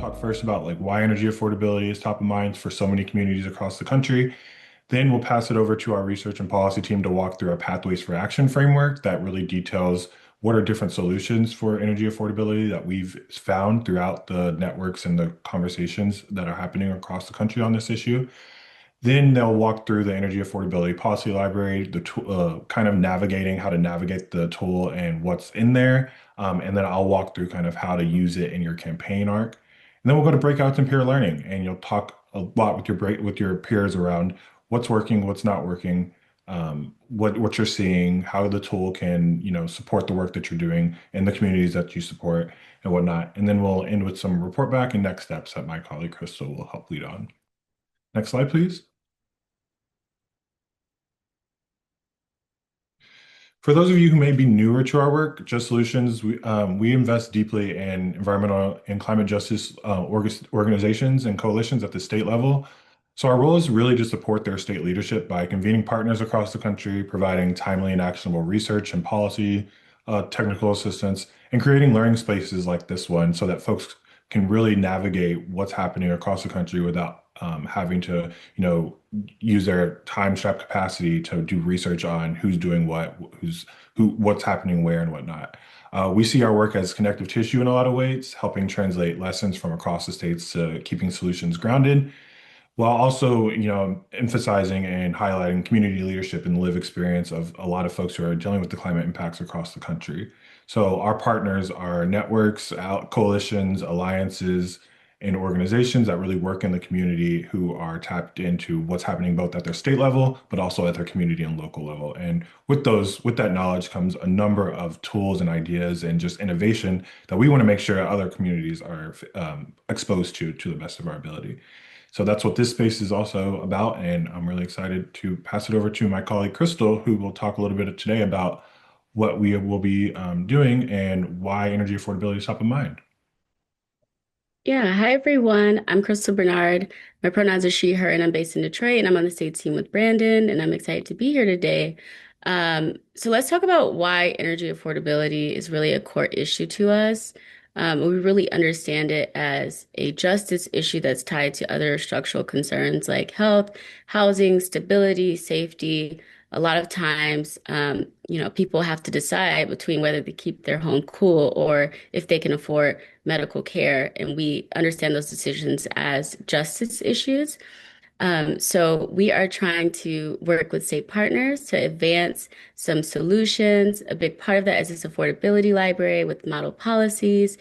talk first about like why energy affordability is top of mind for so many communities across the country. Then we'll pass it over to our research and policy team to walk through our Pathways for Action framework that really details what are different solutions for energy affordability that we've found throughout the networks and the conversations that are happening across the country on this issue. Then they'll walk through the Energy Affordability Policy Library, the kind of navigating how to navigate the tool and what's in there. And then I'll walk through kind of how to use it in your campaign arc. And then we'll go to breakouts and peer learning, and you'll talk a lot with your peers around what's working, what's not working, what you're seeing, how the tool can, support the work that you're doing in the communities that you support and whatnot. And then we'll end with some report back and next steps that my colleague Crystal will help lead on. Next slide, please. For those of you who may be newer to our work, Just Solutions, we invest deeply in environmental and climate justice organizations and coalitions at the state level. So our role is really to support their state leadership by convening partners across the country, providing timely and actionable research and policy, technical assistance, and creating learning spaces like this one so that folks can really navigate what's happening across the country without having to, use their time-strapped capacity to do research on who's doing what, what's happening where, and whatnot. We see our work as connective tissue in a lot of ways, helping translate lessons from across the states to keeping solutions grounded, while also, emphasizing and highlighting community leadership and the live experience of a lot of folks who are dealing with the climate impacts across the country. So our partners are networks, coalitions, alliances, and organizations that really work in the community who are tapped into what's happening both at their state level, but also at their community and local level. And with that knowledge comes a number of tools and ideas and just innovation that we want to make sure other communities are exposed to the best of our ability. So that's what this space is also about. And I'm really excited to pass it over to my colleague, Crystal, who will talk a little bit today about what we will be doing and why energy affordability is top of mind. Yeah, hi everyone. I'm Crystal Bernard. My pronouns are she, her, and I'm based in Detroit, and I'm on the state team with Brandon, and I'm excited to be here today. So let's talk about why energy affordability is really a core issue to us. We really understand it as a justice issue that's tied to other structural concerns like health, housing, stability, safety. A lot of times, people have to decide between whether to keep their home cool or if they can afford medical care, and we understand those decisions as justice issues. So we are trying to work with state partners to advance some solutions. A big part of that is this affordability library with model policies.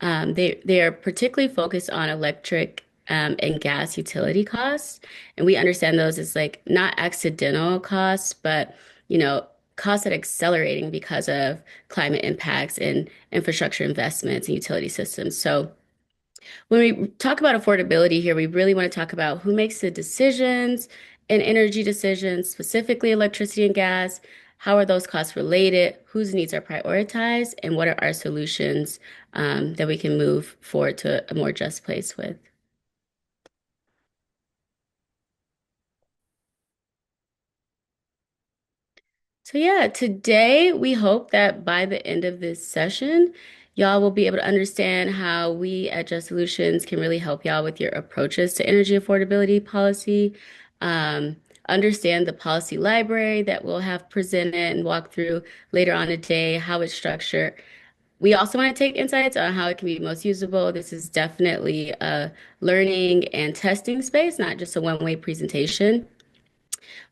They are particularly focused on electric and gas utility costs, and we understand those as like not accidental costs, but costs that are accelerating because of climate impacts and infrastructure investments and utility systems. So when we talk about affordability here, we really want to talk about who makes the decisions and energy decisions, specifically electricity and gas. How are those costs related? Whose needs are prioritized? And what are our solutions that we can move forward to a more just place with? So yeah, today we hope that by the end of this session, y'all will be able to understand how we at Just Solutions can really help y'all with your approaches to energy affordability policy. Um, Understand the policy library that we'll have presented and walk through later on today, how it's structured. We also want to take insights on how it can be most usable. This is definitely a learning and testing space, not just a one-way presentation.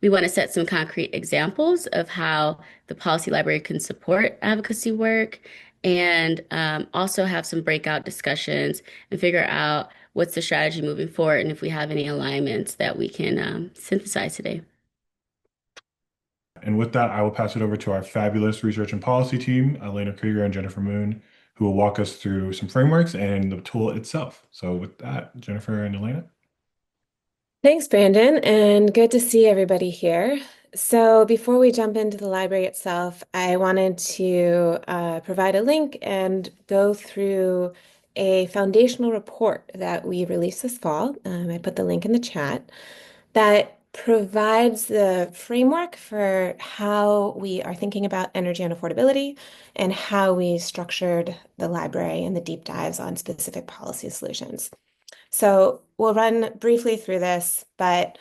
We want to set some concrete examples of how the policy library can support advocacy work and also have some breakout discussions and figure out what's the strategy moving forward and if we have any alignments that we can synthesize today. And with that, I will pass it over to our fabulous research and policy team, Elena Krieger and Jennifer Moon, who will walk us through some frameworks and the tool itself. So with that, Jennifer and Elena. Thanks, Brandon, and good to see everybody here. So before we jump into the library itself, I wanted to provide a link and go through a foundational report that we released this fall. I put the link in the chat that provides the framework for how we are thinking about energy and affordability and how we structured the library and the deep dives on specific policy solutions. So we'll run briefly through this, but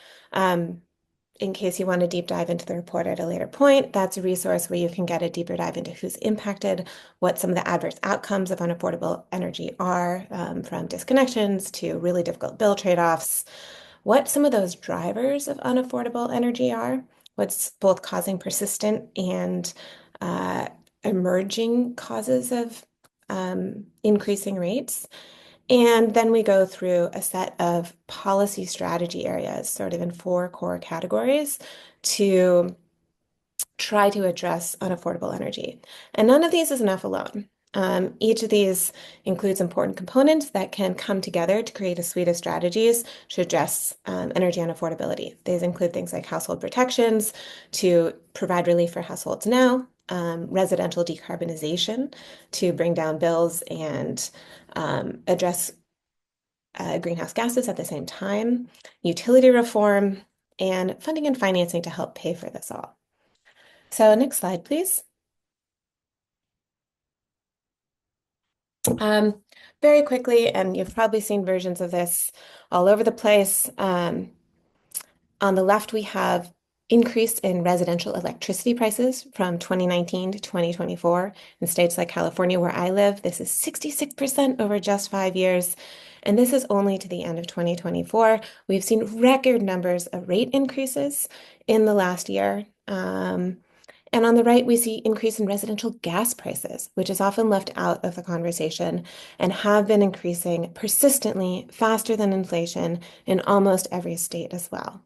in case you want to deep dive into the report at a later point, that's a resource where you can get a deeper dive into who's impacted, what some of the adverse outcomes of unaffordable energy are, from disconnections to really difficult bill trade-offs, what some of those drivers of unaffordable energy are, what's both causing persistent and uh, emerging causes of increasing rates. And then we go through a set of policy strategy areas, sort of in four core categories, to try to address unaffordable energy. And none of these is enough alone. Each of these includes important components that can come together to create a suite of strategies to address energy unaffordability. These include things like household protections to provide relief for households now, residential decarbonization to bring down bills and address greenhouse gases at the same time, utility reform, and funding and financing to help pay for this all. So next slide, please. Very quickly, and you've probably seen versions of this all over the place. On the left, we have increase in residential electricity prices from 2019 to 2024 in states like California, where I live. This is 66% over just 5 years. And this is only to the end of 2024. We've seen record numbers of rate increases in the last year. And on the right, we see increase in residential gas prices, which is often left out of the conversation and have been increasing persistently faster than inflation in almost every state as well.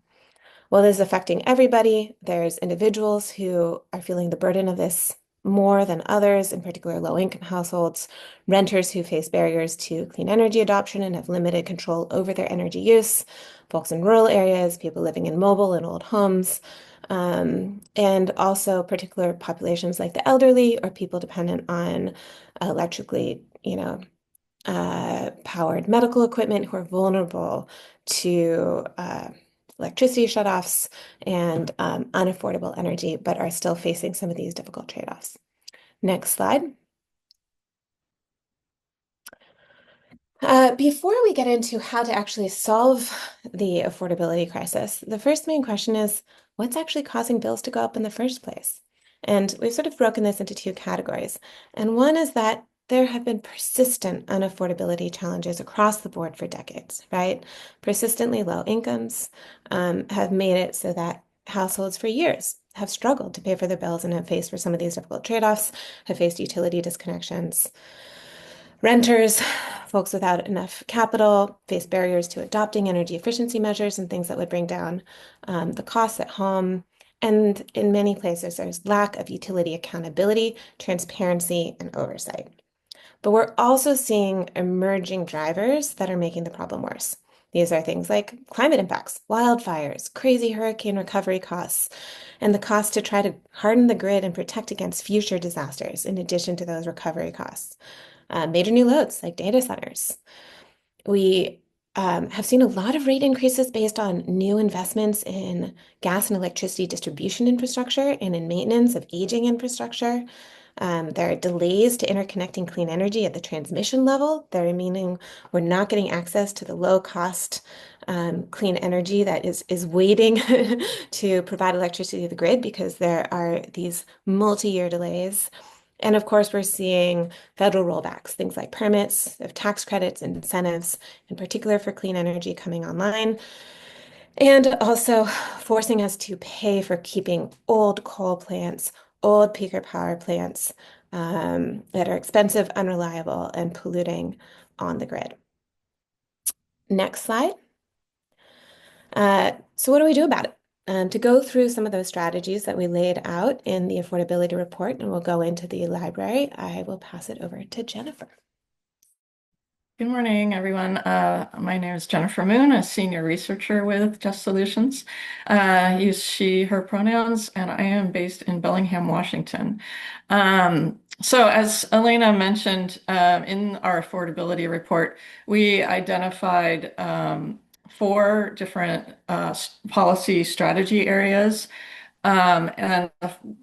While this is affecting everybody, there's individuals who are feeling the burden of this more than others, in particular low-income households, renters who face barriers to clean energy adoption and have limited control over their energy use, folks in rural areas, people living in mobile and old homes, and also particular populations like the elderly or people dependent on electrically, powered medical equipment who are vulnerable to electricity shutoffs and unaffordable energy, but are still facing some of these difficult trade-offs. Next slide. Before we get into how to actually solve the affordability crisis, the first main question is, what's actually causing bills to go up in the first place? And we've sort of broken this into two categories. And one is that there have been persistent unaffordability challenges across the board for decades, right? Persistently low incomes have made it so that households for years have struggled to pay for their bills and have faced for some of these difficult trade-offs, have faced utility disconnections. Renters, folks without enough capital, face barriers to adopting energy efficiency measures and things that would bring down the costs at home. And in many places, there's lack of utility accountability, transparency, and oversight. But we're also seeing emerging drivers that are making the problem worse. These are things like climate impacts, wildfires, crazy hurricane recovery costs, and the cost to try to harden the grid and protect against future disasters, in addition to those recovery costs. Major new loads like data centers. We have seen a lot of rate increases based on new investments in gas and electricity distribution infrastructure and in maintenance of aging infrastructure. There are delays to interconnecting clean energy at the transmission level. They're meaning we're not getting access to the low-cost clean energy that is waiting to provide electricity to the grid because there are these multi-year delays. And of course, we're seeing federal rollbacks, things like permits, of tax credits and incentives, in particular for clean energy coming online, and also forcing us to pay for keeping old coal plants, old peaker power plants that are expensive, unreliable, and polluting on the grid. Next slide. So what do we do about it? To go through some of those strategies that we laid out in the affordability report, and we'll go into the library, I will pass it over to Jennifer. Good morning, everyone. My name is Jennifer Moon, a senior researcher with Just Solutions. Use she, her pronouns, and I am based in Bellingham, Washington. So as Elena mentioned, in our affordability report, we identified four different policy strategy areas. And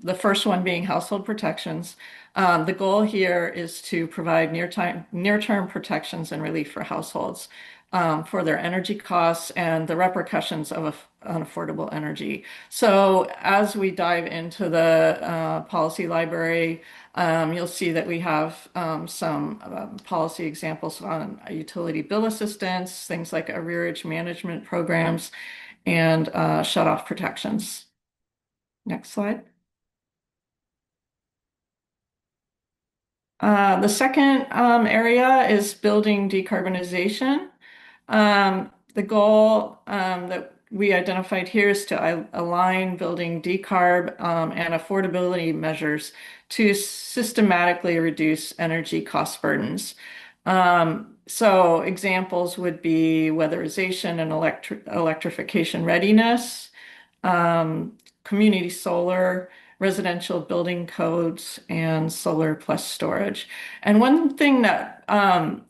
the first one being household protections. The goal here is to provide near-term protections and relief for households for their energy costs and the repercussions of unaffordable energy. So as we dive into the policy library, you'll see that we have some policy examples on utility bill assistance, things like arrearage management programs, and shutoff protections. Next slide. The second area is building decarbonization. The goal that we identified here is to align building decarb and affordability measures to systematically reduce energy cost burdens. So examples would be weatherization and electrification readiness, community solar, residential building codes, and solar plus storage. And one thing that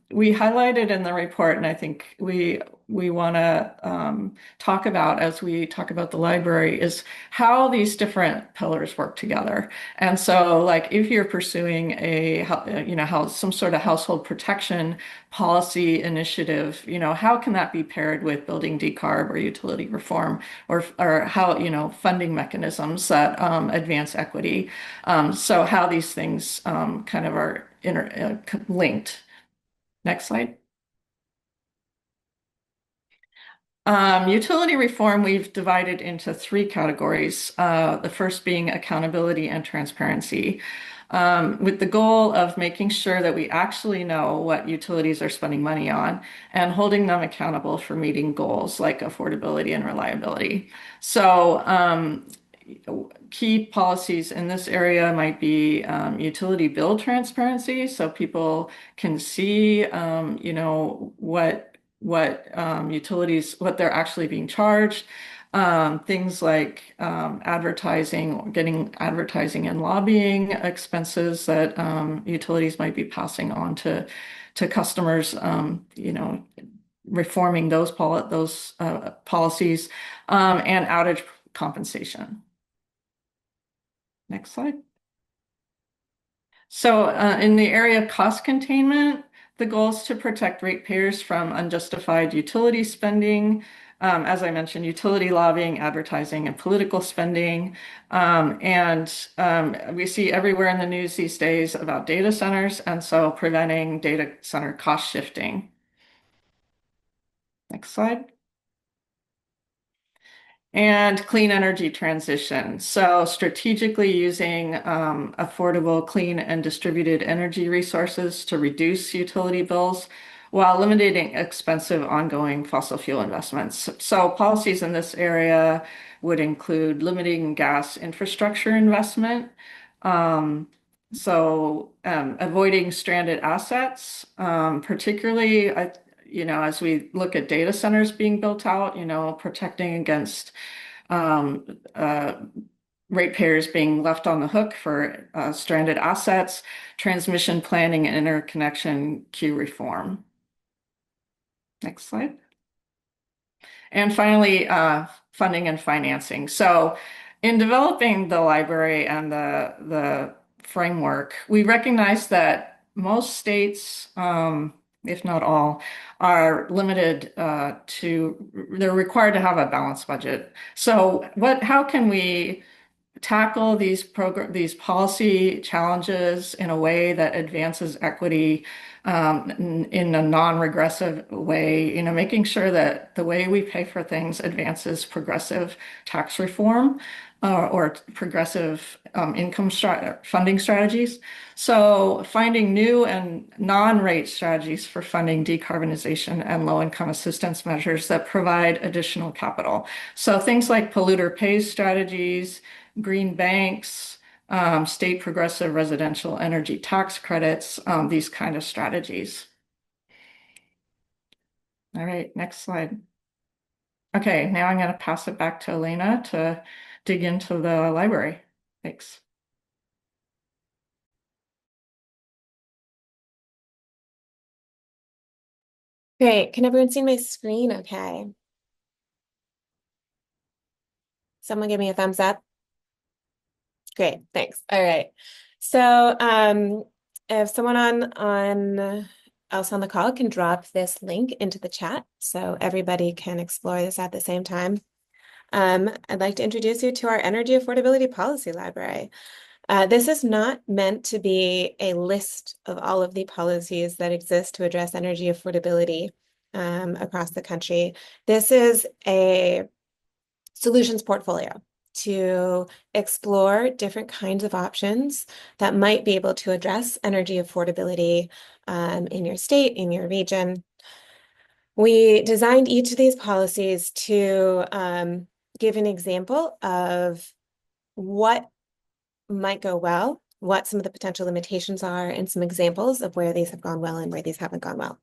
we highlighted in the report, and I think we want to talk about as we talk about the library, is how these different pillars work together. And so, like, if you're pursuing some sort of household protection policy initiative, how can that be paired with building decarb or utility reform, or how, funding mechanisms that advance equity. So how these things kind of are linked. Next slide. Utility reform, we've divided into three categories. The first being accountability and transparency, with the goal of making sure that we actually know what utilities are spending money on and holding them accountable for meeting goals like affordability and reliability. So key policies in this area might be utility bill transparency, so people can see, what utilities, what they're actually being charged. Things like advertising, getting advertising and lobbying expenses that utilities might be passing on to customers, reforming those policies, and outage compensation. Next slide. So in the area of cost containment, the goal is to protect ratepayers from unjustified utility spending. As I mentioned, utility lobbying, advertising, and political spending. We see everywhere in the news these days about data centers, and so preventing data center cost shifting. Next slide. And clean energy transition. So strategically using affordable, clean, and distributed energy resources to reduce utility bills while limiting expensive ongoing fossil fuel investments. So policies in this area would include limiting gas infrastructure investment, avoiding stranded assets, particularly as we look at data centers being built out, protecting against ratepayers being left on the hook for stranded assets, transmission planning, and interconnection queue reform. Next slide. And finally, funding and financing. So in developing the library and the framework, we recognize that most states, if not all, are limited they're required to have a balanced budget. So how can we tackle these policy challenges in a way that advances equity in a non-regressive way, making sure that the way we pay for things advances progressive tax reform or progressive income funding strategies. So finding new and non-rate strategies for funding decarbonization and low-income assistance measures that provide additional capital. So things like polluter pays strategies, green banks, state progressive residential energy tax credits, these kind of strategies. All right, next slide. Okay, now I'm going to pass it back to Elena to dig into the library. Thanks. Great. Can everyone see my screen? Okay. Someone give me a thumbs up. Great, thanks. All right. So if someone else on the call can drop this link into the chat so everybody can explore this at the same time. I'd like to introduce you to our Energy Affordability Policy Library. This is not meant to be a list of all of the policies that exist to address energy affordability across the country. This is a solutions portfolio to explore different kinds of options that might be able to address energy affordability in your state, in your region. We designed each of these policies to give an example of what might go well, what some of the potential limitations are, and some examples of where these have gone well and where these haven't gone well.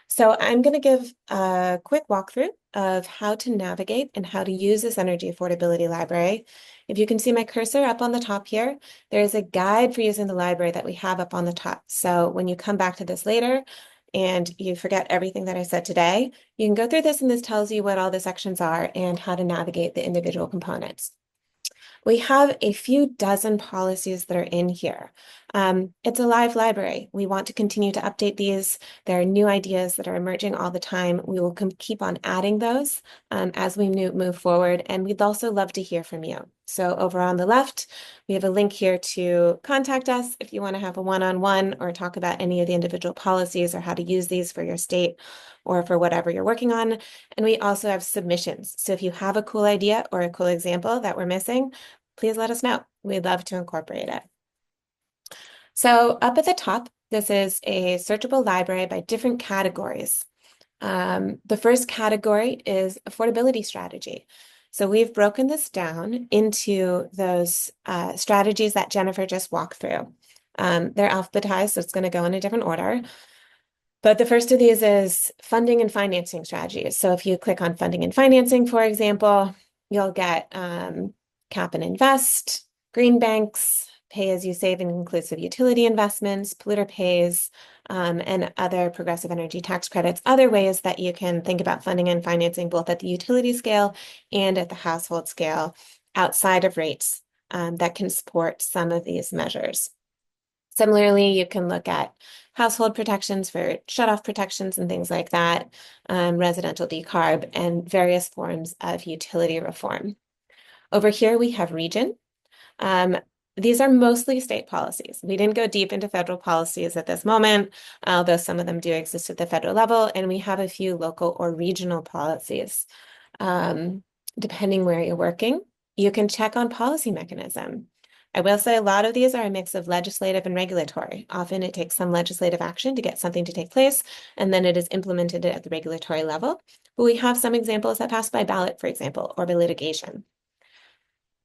So I'm going to give a quick walkthrough of how to navigate and how to use this Energy Affordability Library. If you can see my cursor up on the top here, there's a guide for using the library that we have up on the top. So when you come back to this later and you forget everything that I said today, you can go through this and this tells you what all the sections are and how to navigate the individual components. We have a few dozen policies that are in here. It's a live library. We want to continue to update these. There are new ideas that are emerging all the time. We will keep on adding those as we move forward. And we'd also love to hear from you. So over on the left, we have a link here to contact us if you want to have a one-on-one or talk about any of the individual policies or how to use these for your state or for whatever you're working on. And we also have submissions. So if you have a cool idea or a cool example that we're missing, please let us know. We'd love to incorporate it. So up at the top, this is a searchable library by different categories. The first category is affordability strategy. So we've broken this down into those strategies that Jennifer just walked through. They're alphabetized, so it's going to go in a different order. But the first of these is funding and financing strategies. So if you click on funding and financing, for example, you'll get cap and invest, green banks, pay as you save and inclusive utility investments, polluter pays, and other progressive energy tax credits, other ways that you can think about funding and financing both at the utility scale and at the household scale outside of rates that can support some of these measures. Similarly, you can look at household protections for shutoff protections and things like that, residential decarb, and various forms of utility reform. Over here, we have region. These are mostly state policies. We didn't go deep into federal policies at this moment, although some of them do exist at the federal level, and we have a few local or regional policies. Depending where you're working, you can check on policy mechanism. I will say a lot of these are a mix of legislative and regulatory. Often it takes some legislative action to get something to take place, and then it is implemented at the regulatory level. But we have some examples that pass by ballot, for example, or by litigation.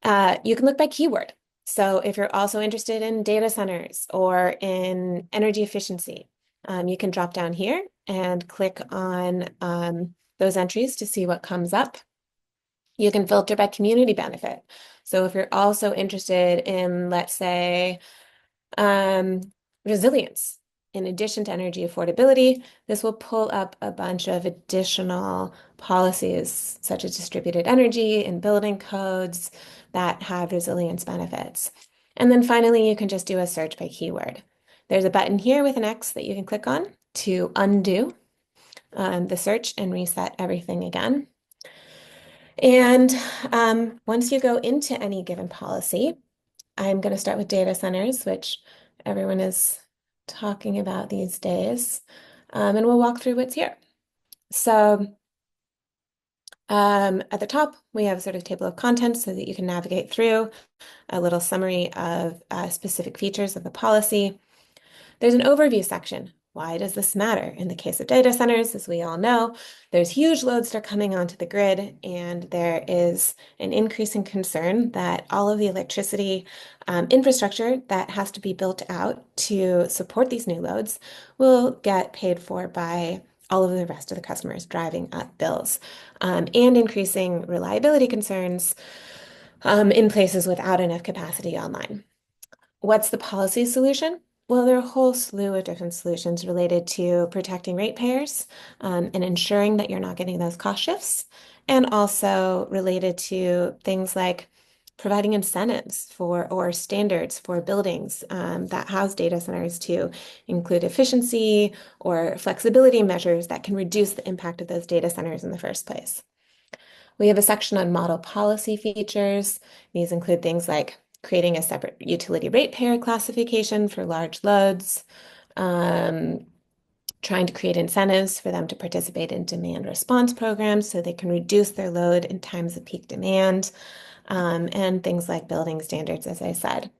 You can look by keyword. So if you're also interested in data centers or in energy efficiency, you can drop down here and click on those entries to see what comes up. You can filter by community benefit. So if you're also interested in, let's say, resilience, in addition to energy affordability, this will pull up a bunch of additional policies such as distributed energy and building codes that have resilience benefits. And then finally, you can just do a search by keyword. There's a button here with an X that you can click on to undo the search and reset everything again. And once you go into any given policy, I'm going to start with data centers, which everyone is talking about these days, and we'll walk through what's here. So at the top, we have a sort of table of contents so that you can navigate through a little summary of specific features of the policy. There's an overview section. Why does this matter? In the case of data centers, as we all know, there's huge loads that are coming onto the grid, and there is an increasing concern that all of the electricity infrastructure that has to be built out to support these new loads will get paid for by all of the rest of the customers, driving up bills, and increasing reliability concerns in places without enough capacity online. What's the policy solution? Well, there are a whole slew of different solutions related to protecting ratepayers and ensuring that you're not getting those cost shifts, and also related to things like providing incentives for or standards for buildings that house data centers to include efficiency or flexibility measures that can reduce the impact of those data centers in the first place. We have a section on model policy features. These include things like creating a separate utility ratepayer classification for large loads, trying to create incentives for them to participate in demand response programs so they can reduce their load in times of peak demand, and things like building standards, as I said.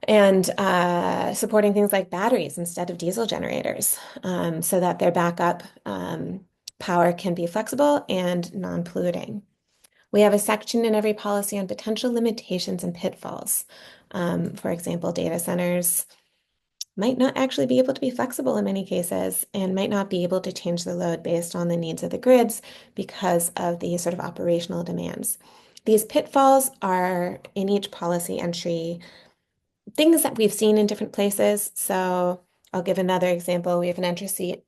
And supporting things like batteries instead of diesel generators, so that their backup power can be flexible and non-polluting. We have a section in every policy on potential limitations and pitfalls. For example, data centers might not actually be able to be flexible in many cases and might not be able to change the load based on the needs of the grids because of the sort of operational demands. These pitfalls are in each policy entry, things that we've seen in different places. So I'll give another example. We have an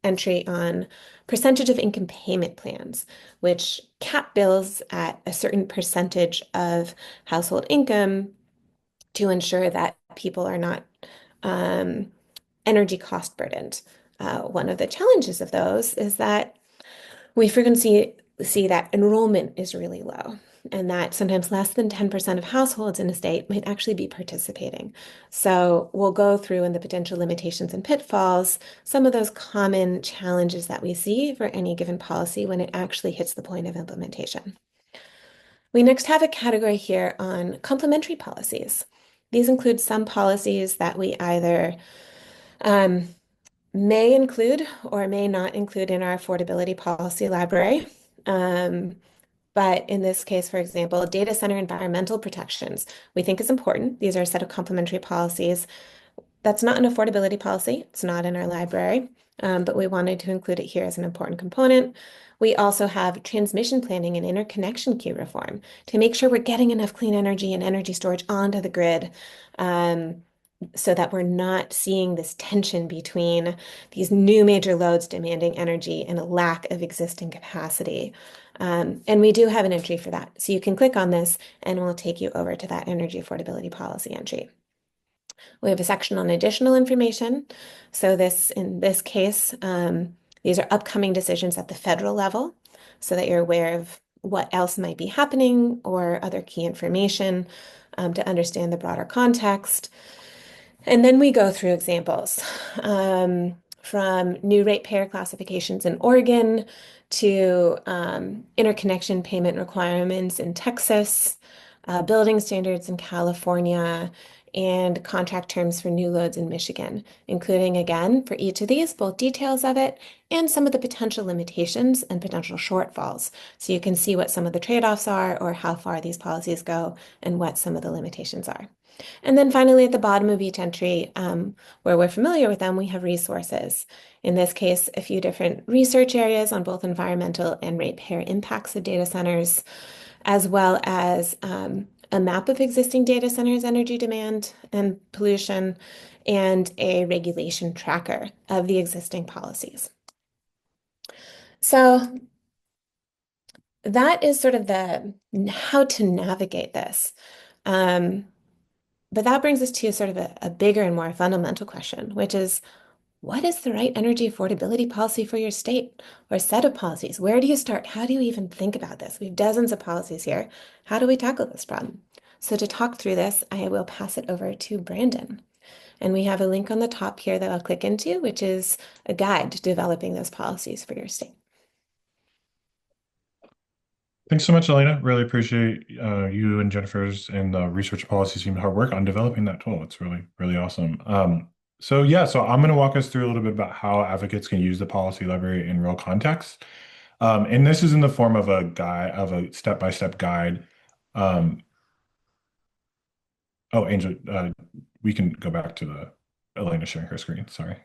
entry on percentage of income payment plans, which cap bills at a certain percentage of household income to ensure that people are not energy cost burdened. One of the challenges of those is that we frequently see that enrollment is really low, and that sometimes less than 10% of households in a state might actually be participating. So we'll go through in the potential limitations and pitfalls, some of those common challenges that we see for any given policy when it actually hits the point of implementation. We next have a category here on complementary policies. These include some policies that we either may include or may not include in our affordability policy library. But in this case, for example, data center environmental protections, we think is important. These are a set of complementary policies. That's not an affordability policy. It's not in our library, but we wanted to include it here as an important component. We also have transmission planning and interconnection queue reform to make sure we're getting enough clean energy and energy storage onto the grid, so that we're not seeing this tension between these new major loads demanding energy and a lack of existing capacity. And we do have an entry for that. So you can click on this and we'll take you over to that energy affordability policy entry. We have a section on additional information. So in this case, these are upcoming decisions at the federal level so that you're aware of what else might be happening or other key information to understand the broader context. And then we go through examples from new ratepayer classifications in Oregon to interconnection payment requirements in Texas, building standards in California, and contract terms for new loads in Michigan, including, again, for each of these, both details of it and some of the potential limitations and potential shortfalls. So you can see what some of the trade-offs are or how far these policies go and what some of the limitations are. And then finally, at the bottom of each entry, where we're familiar with them, we have resources. In this case, a few different research areas on both environmental and ratepayer impacts of data centers, as well as a map of existing data centers' energy demand and pollution, and a regulation tracker of the existing policies. So that is sort of the how to navigate this. But that brings us to sort of a bigger and more fundamental question, which is, what is the right energy affordability policy for your state or set of policies? Where do you start? How do you even think about this? We have dozens of policies here. How do we tackle this problem? So to talk through this, I will pass it over to Brandon. And we have a link on the top here that I'll click into, which is a guide to developing those policies for your state. Thanks so much, Elena. Really appreciate you and Jennifer's and the research policy team's hard work on developing that tool. It's really, really awesome. So I'm going to walk us through a little bit about how advocates can use the policy library in real context. And this is in the form of a guide, of a step-by-step guide. Oh, Angel, we can go back to the Elena sharing her screen. Sorry.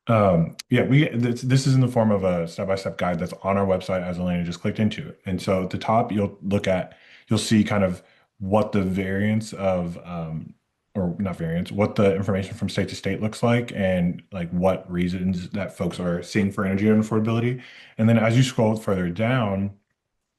This is in the form of a step-by-step guide that's on our website as Elena just clicked into. And so at the top, you'll see kind of what the variance of, or not variance, what the information from state to state looks like and like what reasons that folks are seeing for energy and affordability. And then as you scroll further down,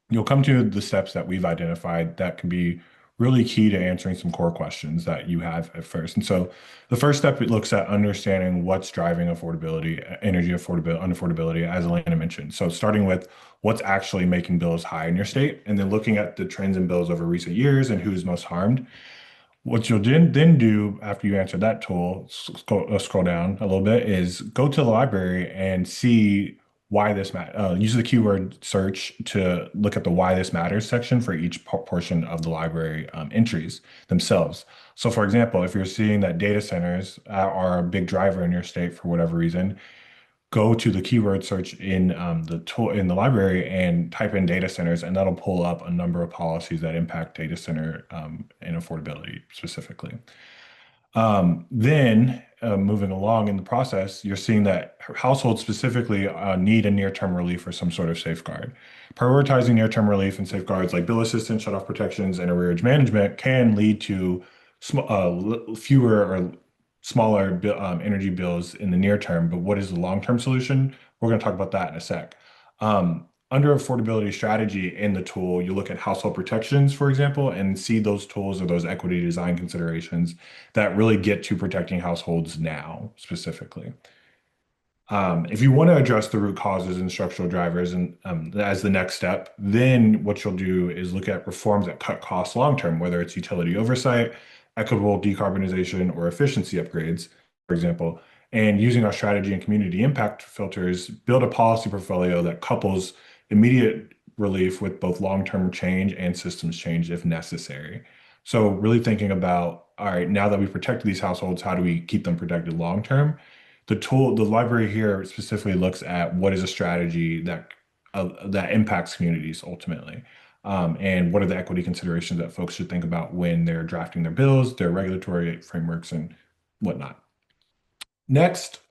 you'll come to the steps that we've identified that can be really key to answering some core questions that you have at first. And so the first step, it looks at understanding what's driving affordability, energy affordability, unaffordability, as Elena mentioned. So starting with what's actually making bills high in your state, and then looking at the trends in bills over recent years and who's most harmed. What you'll then do after you answer that tool, scroll down a little bit, is go to the library and see why this matters. Use the keyword search to look at the why this matters section for each portion of the library entries themselves. So, for example, if you're seeing that data centers are a big driver in your state for whatever reason, go to the keyword search in the tool in the library and type in data centers, and that'll pull up a number of policies that impact data center and affordability specifically. Then moving along in the process, you're seeing that households specifically need a near-term relief or some sort of safeguard. Prioritizing near-term relief and safeguards like bill assistance, shutoff protections, and arrearage management can lead to fewer or smaller energy bills in the near term. But what is the long-term solution? We're going to talk about that in a sec. Under affordability strategy in the tool, you look at household protections, for example, and see those tools or those equity design considerations that really get to protecting households now specifically. If you want to address the root causes and structural drivers and as the next step, then what you'll do is look at reforms that cut costs long term, whether it's utility oversight, equitable decarbonization, or efficiency upgrades, for example. And using our strategy and community impact filters, build a policy portfolio that couples immediate relief with both long-term change and systems change if necessary. So really thinking about, all right, now that we've protected these households, how do we keep them protected long term? The library here specifically looks at what is a strategy that impacts communities ultimately, and what are the equity considerations that folks should think about when they're drafting their bills, their regulatory frameworks, and whatnot. Next,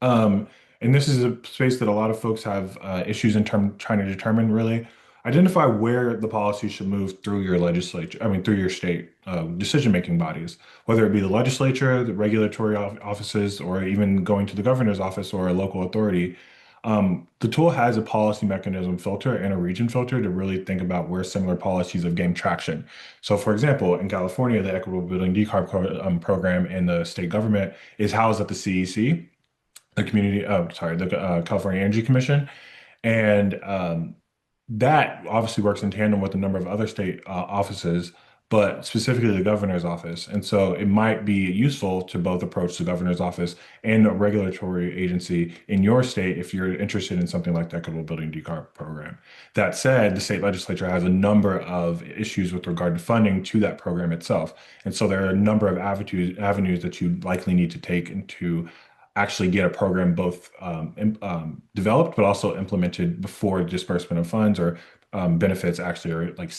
and this is a space that a lot of folks have issues in trying to determine really, identify where the policy should move through your legislature, I mean, through your state decision-making bodies, whether it be the legislature, the regulatory offices, or even going to the governor's office or a local authority. The tool has a policy mechanism filter and a region filter to really think about where similar policies have gained traction. So, for example, in California, the Equitable Building Decarb program in the state government is housed at the CEC, the California Energy Commission, and that obviously works in tandem with a number of other state offices, but specifically the governor's office. And so it might be useful to both approach the governor's office and a regulatory agency in your state if you're interested in something like the Equitable Building Decarb program. That said, the state legislature has a number of issues with regard to funding to that program itself. And so there are a number of avenues that you likely need to take into actually get a program both developed but also implemented before disbursement of funds or benefits actually are like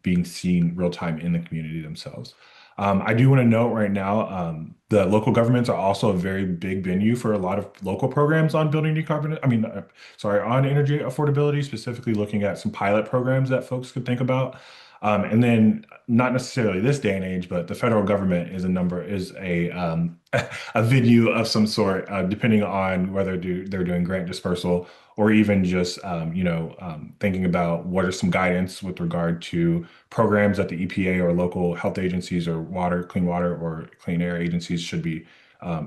being seen real time in the community themselves. I do want to note right now, the local governments are also a very big venue for a lot of local programs on building decarbonization. On energy affordability, specifically looking at some pilot programs that folks could think about. And then not necessarily this day and age, but the federal government is a venue of some sort, depending on whether they're doing grant dispersal or even just thinking about what are some guidance with regard to programs that the EPA or local health agencies or clean water or clean air agencies should be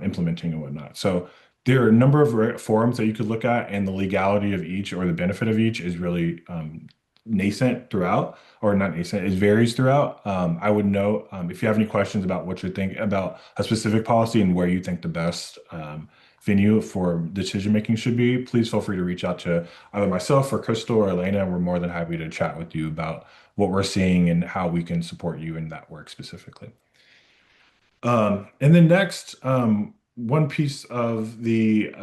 implementing and whatnot. So there are a number of forums that you could look at, and the legality of each or the benefit of each is really nascent throughout, or not nascent, it varies throughout. I would note if you have any questions about what you're thinking about a specific policy and where you think the best venue for decision making should be, please feel free to reach out to either myself or Crystal or Elena. We're more than happy to chat with you about what we're seeing and how we can support you in that work specifically. And then next, one piece of the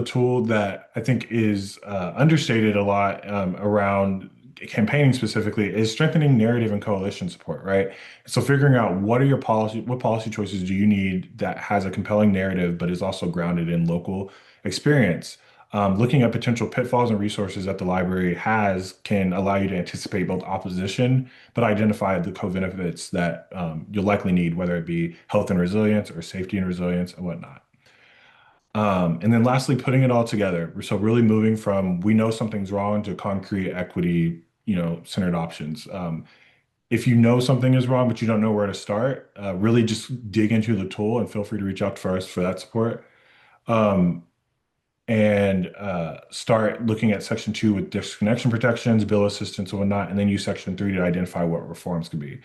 tool that I think is understated a lot around campaigning specifically is strengthening narrative and coalition support, right? So figuring out what policy choices do you need that has a compelling narrative, but is also grounded in local experience. Looking at potential pitfalls and resources that the library has can allow you to anticipate both opposition, but identify the co-benefits that you'll likely need, whether it be health and resilience or safety and resilience and whatnot. And then lastly, putting it all together. So really moving from we know something's wrong to concrete equity, centered options. If you know something is wrong, but you don't know where to start, really just dig into the tool and feel free to reach out to us for that support. Um, and start looking at Section 2 with disconnection protections, bill assistance, and whatnot, and then use Section 3 to identify what reforms could be.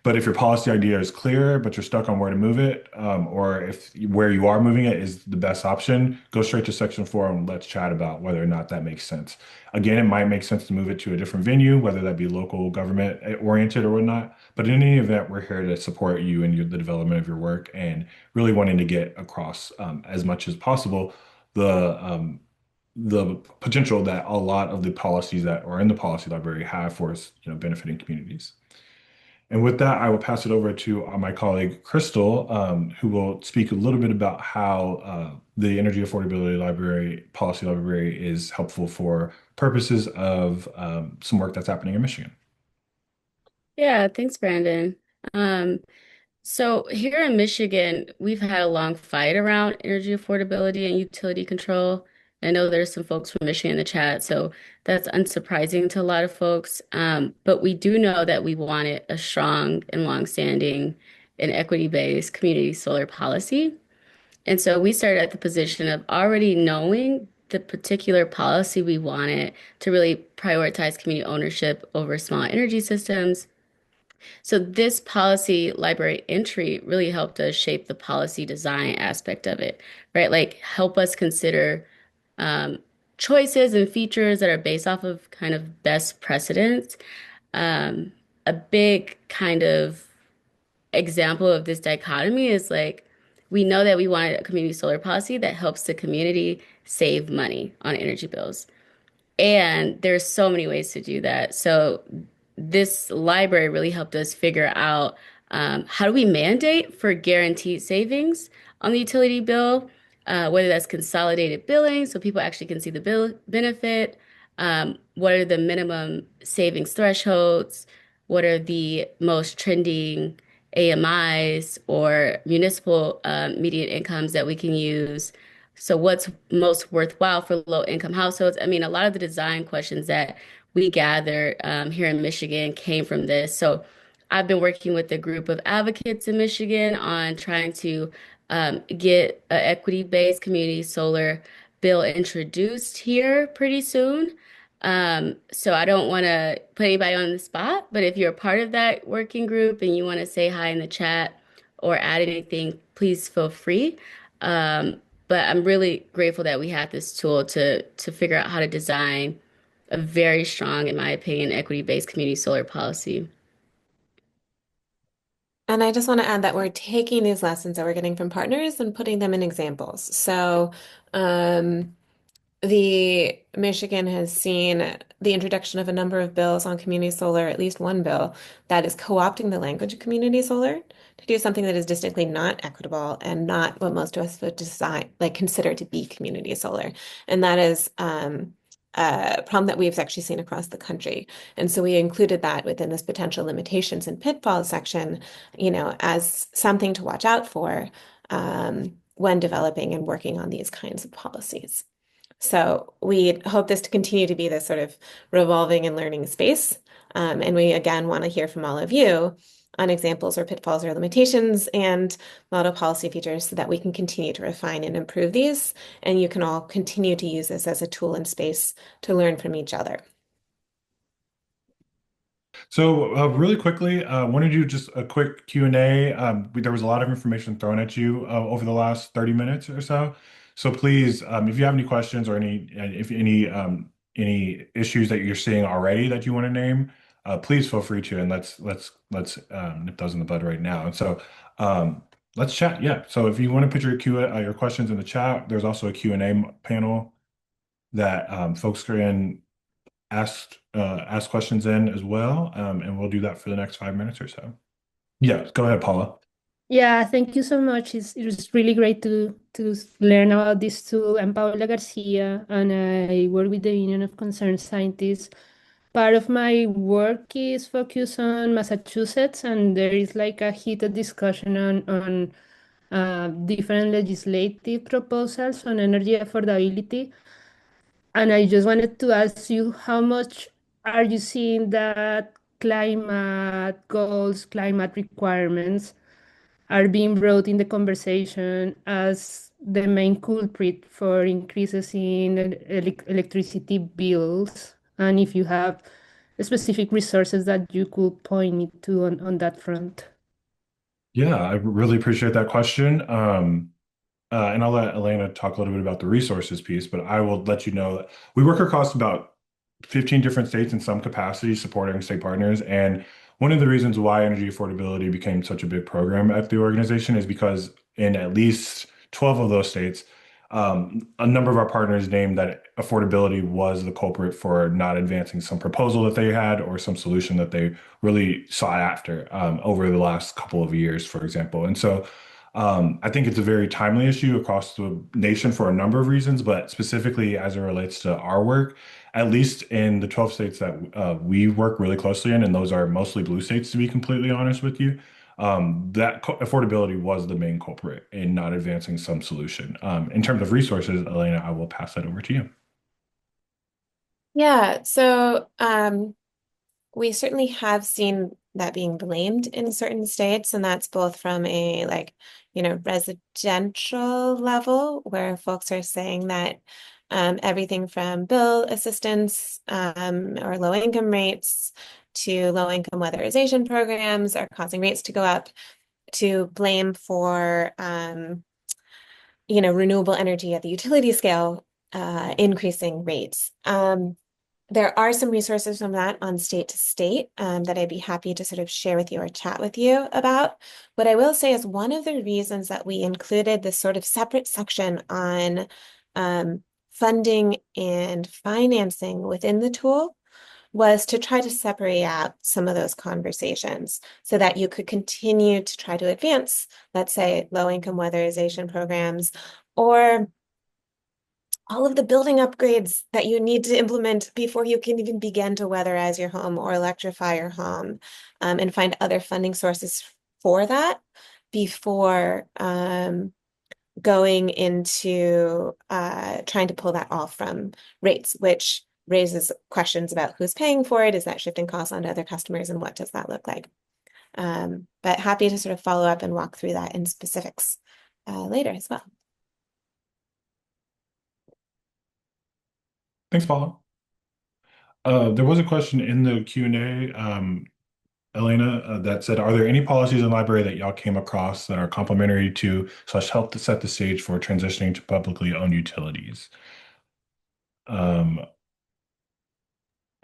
But if your policy idea is clear, but you're stuck on where to move it, or if where you are moving it is the best option, go straight to Section 4 and let's chat about whether or not that makes sense. Again, it might make sense to move it to a different venue, whether that be local government oriented or whatnot. But in any event, we're here to support you in the development of your work and really wanting to get across as much as possible the potential that a lot of the policies that are in the policy library have for benefiting communities. And with that, I will pass it over to my colleague Crystal, who will speak a little bit about how the Energy Affordability Library, Policy Library, is helpful for purposes of some work that's happening in Michigan. Yeah, thanks, Brandon. Um, So here in Michigan, we've had a long fight around energy affordability and utility control. I know there's some folks from Michigan in the chat, so that's unsurprising to a lot of folks. But we do know that we wanted a strong and longstanding and equity-based community solar policy. And so we started at the position of already knowing the particular policy we wanted to really prioritize community ownership over small energy systems. So this policy library entry really helped us shape the policy design aspect of it, right? Like help us consider um, choices and features that are based off of kind of best precedents. Um, a big kind of example of this dichotomy is like we know that we wanted a community solar policy that helps the community save money on energy bills. And there's so many ways to do that. So this library really helped us figure out how do we mandate for guaranteed savings on the utility bill, whether that's consolidated billing, so people actually can see the bill benefit. What are the minimum savings thresholds? What are the most trending AMIs or municipal median incomes that we can use? So what's most worthwhile for low income households? I mean, a lot of the design questions that we gathered here in Michigan came from this. So I've been working with a group of advocates in Michigan on trying to get an equity-based community solar bill introduced here pretty soon. So I don't want to put anybody on the spot, but if you're a part of that working group and you want to say hi in the chat or add anything, please feel free. But I'm really grateful that we have this tool to figure out how to design a very strong, in my opinion, equity-based community solar policy. And I just want to add that we're taking these lessons that we're getting from partners and putting them in examples. So, the Michigan has seen the introduction of a number of bills on community solar, at least one bill that is co-opting the language of community solar to do something that is distinctly not equitable and not what most of us would design, like consider to be community solar. And that is a problem that we've actually seen across the country. And so we included that within this potential limitations and pitfalls section, as something to watch out for when developing and working on these kinds of policies. So we hope this to continue to be this sort of revolving and learning space. And we again want to hear from all of you on examples or pitfalls or limitations and model policy features so that we can continue to refine and improve these. And you can all continue to use this as a tool and space to learn from each other. So really quickly, I want to do just a quick Q&A. There was a lot of information thrown at you over the last 30 minutes or so. So please, if you have any questions or any issues that you're seeing already that you want to name, please feel free to, and let's nip those in the bud right now. And so let's chat. Yeah. So if you want to put your questions in the chat, there's also a Q&A panel that folks can ask questions in as well, and we'll do that for the next 5 minutes or so. Yeah, go ahead, Paula. Yeah, thank you so much. It was really great to learn about this tool. I'm Paula Garcia, and I work with the Union of Concerned Scientists. Part of my work is focused on Massachusetts, and there is like a heated discussion on different legislative proposals on energy affordability. And I just wanted to ask you, how much are you seeing that climate goals, climate requirements are being brought in the conversation as the main culprit for increases in electricity bills? And if you have specific resources that you could point me to on that front. Yeah, I really appreciate that question. And I'll let Elena talk a little bit about the resources piece, but I will let you know that we work across about 15 different states in some capacity supporting state partners. And one of the reasons why energy affordability became such a big program at the organization is because in at least 12 of those states, a number of our partners named that affordability was the culprit for not advancing some proposal that they had or some solution that they really sought after over the last couple of years, for example. And so I think it's a very timely issue across the nation for a number of reasons, but specifically as it relates to our work, at least in the 12 states that we work really closely in, and those are mostly blue states, to be completely honest with you, affordability was the main culprit in not advancing some solution. In terms of resources, Elena, I will pass that over to you. Yeah, so we certainly have seen that being blamed in certain states, and that's both from a residential level where folks are saying that everything from bill assistance or low income rates to low income weatherization programs are causing rates to go up, to blame for renewable energy at the utility scale increasing rates. There are some resources from that on state to state that I'd be happy to sort of share with you or chat with you about. What I will say is one of the reasons that we included this sort of separate section on funding and financing within the tool was to try to separate out some of those conversations so that you could continue to try to advance, let's say, low-income weatherization programs or all of the building upgrades that you need to implement before you can even begin to weatherize your home or electrify your home, and find other funding sources for that before going into trying to pull that off from rates, which raises questions about who's paying for it. Is that shifting costs onto other customers, and what does that look like? But happy to sort of follow up and walk through that in specifics later as well. Thanks, Paula. There was a question in the Q&A, Elena, that said, are there any policies in the library that y'all came across that are complementary to / help to set the stage for transitioning to publicly owned utilities? I'll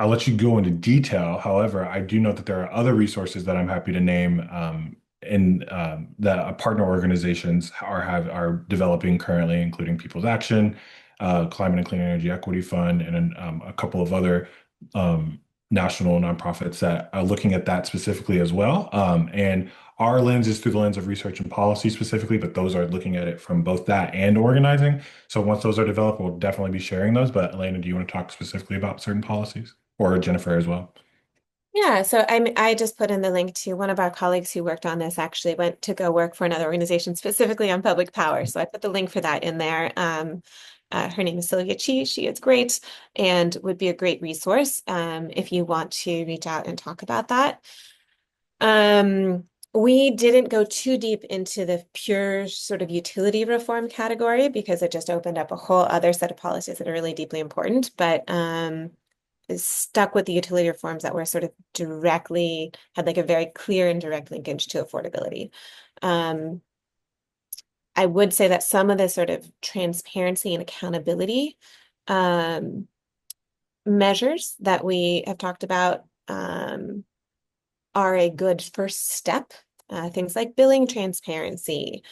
let you go into detail. However, I do know that there are other resources that I'm happy to name that partner organizations are developing currently, including People's Action, Climate and Clean Energy Equity Fund, and a couple of other national nonprofits that are looking at that specifically as well. And our lens is through the lens of research and policy specifically, but those are looking at it from both that and organizing. So once those are developed, we'll definitely be sharing those. But Elena, do you want to talk specifically about certain policies, or Jennifer as well? Yeah, so I just put in the link to one of our colleagues who worked on this, actually went to go work for another organization specifically on public power. So I put the link for that in there. Her name is Sylvia Chi. She is great and would be a great resource if you want to reach out and talk about that. We didn't go too deep into the pure sort of utility reform category because it just opened up a whole other set of policies that are really deeply important. But stuck with the utility reforms that were sort of had like a very clear and direct linkage to affordability. I would say that some of the sort of transparency and accountability measures that we have talked about are a good first step. Things like billing transparency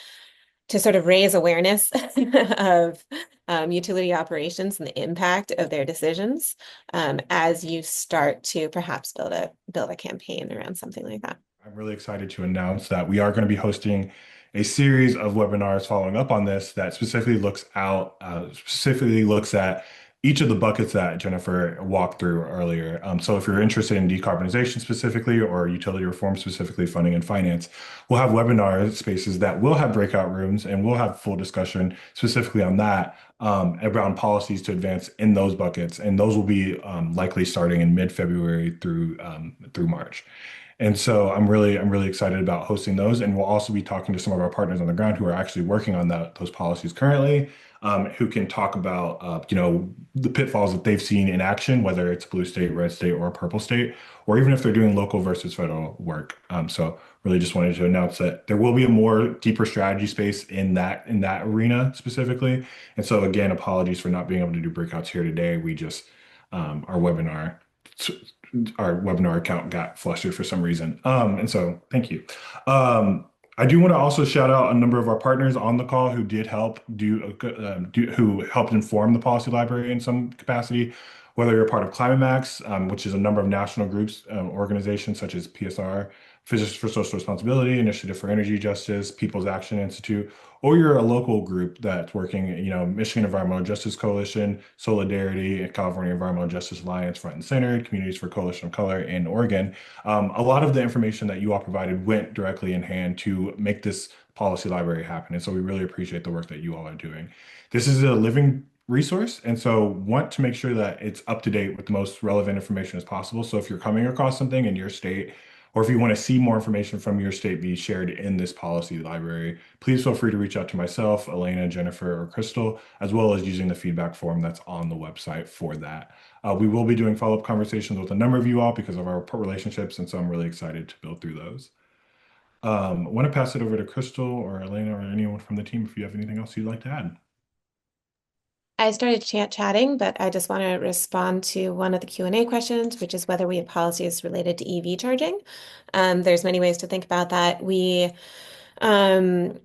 to sort of raise awareness of utility operations and the impact of their decisions as you start to perhaps build a campaign around something like that. I'm really excited to announce that we are going to be hosting a series of webinars following up on this that specifically looks at each of the buckets that Jennifer walked through earlier. So if you're interested in decarbonization specifically or utility reform specifically, funding and finance, we'll have webinar spaces that will have breakout rooms and we'll have full discussion specifically on that around policies to advance in those buckets. And those will be likely starting in mid-February through March. And so I'm really excited about hosting those. And we'll also be talking to some of our partners on the ground who are actually working on those policies currently, who can talk about, the pitfalls that they've seen in action, whether it's blue state, red state, or purple state, or even if they're doing local versus federal work. So really just wanted to announce that there will be a more deeper strategy space in that arena specifically. And so again, apologies for not being able to do breakouts here today. We just our webinar account got flustered for some reason. And so thank you. I do want to also shout out a number of our partners on the call who did help who helped inform the policy library in some capacity, whether you're part of Climate Max, which is a number of national groups, organizations such as PSR, Physicists for Social Responsibility, Initiative for Energy Justice, People's Action Institute, or you're a local group that's working, Michigan Environmental Justice Coalition, Solidarity, and California Environmental Justice Alliance, Front and Center, Communities for Coalition of Color, and Oregon. A lot of the information that you all provided went directly in hand to make this policy library happen. And so we really appreciate the work that you all are doing. This is a living resource, and so want to make sure that it's up to date with the most relevant information as possible. So if you're coming across something in your state, or if you want to see more information from your state be shared in this policy library, please feel free to reach out to myself, Elena, Jennifer, or Crystal, as well as using the feedback form that's on the website for that. We will be doing follow-up conversations with a number of you all because of our relationships, and so I'm really excited to build through those. I want to pass it over to Crystal or Elena or anyone from the team if you have anything else you'd like to add. I started chatting, but I just want to respond to one of the Q&A questions, which is whether we have policies related to EV charging. There's many ways to think about that. We have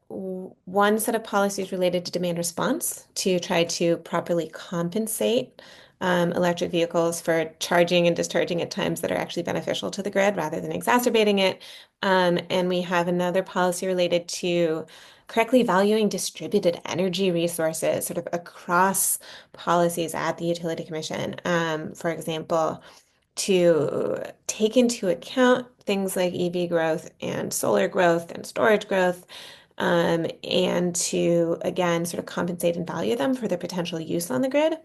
one set of policies related to demand response to try to properly compensate electric vehicles for charging and discharging at times that are actually beneficial to the grid rather than exacerbating it. And we have another policy related to correctly valuing distributed energy resources sort of across policies at the Utility Commission. For example, to take into account things like EV growth and solar growth and storage growth, and to, again, sort of compensate and value them for their potential use on the grid.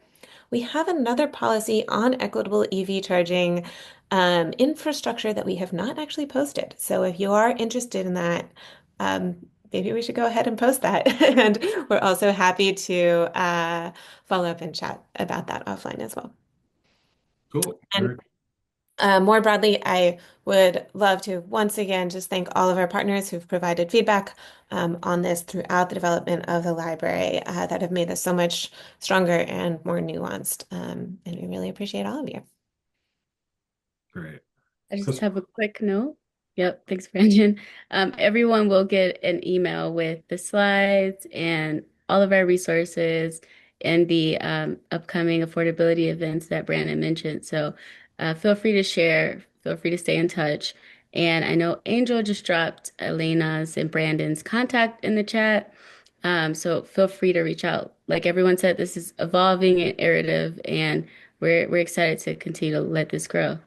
We have another policy on equitable EV charging infrastructure that we have not actually posted. So if you are interested in that, maybe we should go ahead and post that. And we're also happy to follow up and chat about that offline as well. Cool. And more broadly, I would love to once again just thank all of our partners who've provided feedback on this throughout the development of the library that have made this so much stronger and more nuanced. And we really appreciate all of you. Great. I just have a quick note. Yep, thanks, Brandon. Everyone will get an email with the slides and all of our resources and the upcoming affordability events that Brandon mentioned. So feel free to share, feel free to stay in touch. And I know Angel just dropped Elena's and Brandon's contact in the chat. So feel free to reach out. Like everyone said, this is evolving and iterative, and we're excited to continue to let this grow.